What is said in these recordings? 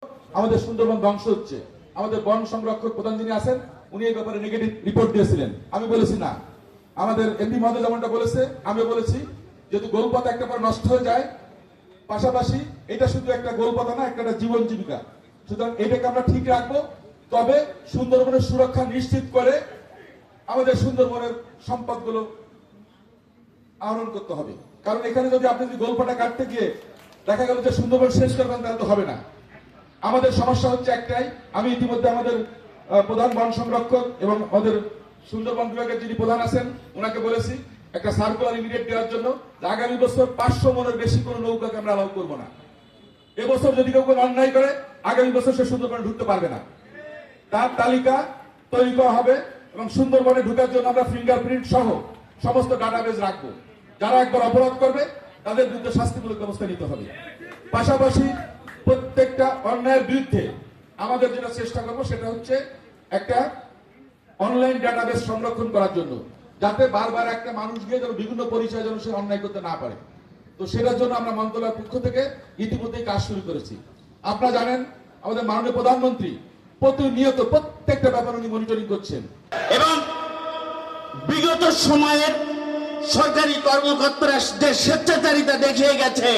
আমাদের সুন্দরবন ধ্বংস হচ্ছে। আমাদের বন সংরক্ষক প্রধান যিনি আছেন উনি এই ব্যাপারে নেগেটিভ রিপোর্ট দিয়েছিলেন। আমি বলেছি না, আমাদের এমপি মহোদয় যেমনটা বলেছে আমি বলেছি, যেহেতু গোলপাতা একটা পর নষ্ট হয়ে যায়, পাশাপাশি এটা শুধু একটা গোলপাতা না, একটা জীবন জীবিকা। সুতরাং এটাকে আমরা ঠিক রাখবো, তবে সুন্দরবনের সুরক্ষা নিশ্চিত করে আমাদের সুন্দরবনের সম্পদগুলো আহরণ করতে হবে। কারণ এখানে যদি আপনি গোলপাতা কাটতে গিয়ে দেখা গেল যে সুন্দরবন শেষ করবেন, তাহলে তো হবে না। আমাদের সমস্যা হচ্ছে একটাই, আমি ইতিমধ্যে আমাদের প্রধান বন সংরক্ষক এবং আমাদের সুন্দরবন বিভাগের যিনি প্রধান আছেন ওনাকে বলেছি একটা সার্কুলার ইমিডিয়েট দেওয়ার জন্য, আগামী বছর 500 মনের বেশি কোনো নৌকাকে আমরা অ্যালাউ করবো না। এবছর যদি কেউ কোনো অন্যায় করে আগামী বছর সে সুন্দরবনে ঢুকতে পারবে না। তার তালিকা তৈরি করা হবে এবং সুন্দরবনে ঢুকার জন্য আমরা ফিঙ্গারপ্রিন্ট সহ সমস্ত ডাটাবেজ রাখবো। যারা একবার অপরাধ করবে তাদের বিরুদ্ধে শাস্তিমূলক ব্যবস্থা নিতে হবে। পাশাপাশি প্রত্যেকটা অন্যায়ের বিরুদ্ধে আমাদের যেটা চেষ্টা করবো সেটা হচ্ছে একটা অনলাইন ডাটাবেস সংরক্ষণ করার জন্য, যাতে বারবার একটা মানুষ গিয়ে যেন বিভিন্ন পরিচয় যেন সে অন্যায় করতে না পারে। তো সেটার জন্য আমরা মন্ত্রণালয়ের পক্ষ থেকে ইতিমধ্যেই কাজ শুরু করেছি। আপনারা জানেন আমাদের মাননীয় প্রধানমন্ত্রী প্রতিনিয়ত প্রত্যেকটা ব্যাপার উনি মনিটরিং করছেন এবং বিগত সময়ের সরকারি কর্মকর্তারা যে স্বেচ্ছাচারিতা দেখিয়ে গেছে,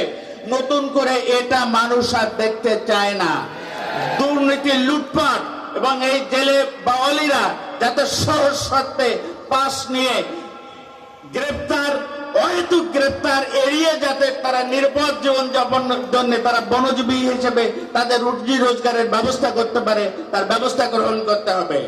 নতুন করে এটা মানুষ আর দেখতে চায় না। দুর্নীতি, লুটপাট এবং এই জেলে বাওয়ালিরা যাতে সহজ শর্তে পাস নিয়ে গ্রেপ্তার, অহেতুক গ্রেপ্তার এড়িয়ে যাতে তারা নিরাপদ জীবন যাপনের জন্য তারা বনজীবী হিসেবে তাদের রুজি রোজগারের ব্যবস্থা করতে পারে, তার ব্যবস্থা গ্রহণ করতে হবে।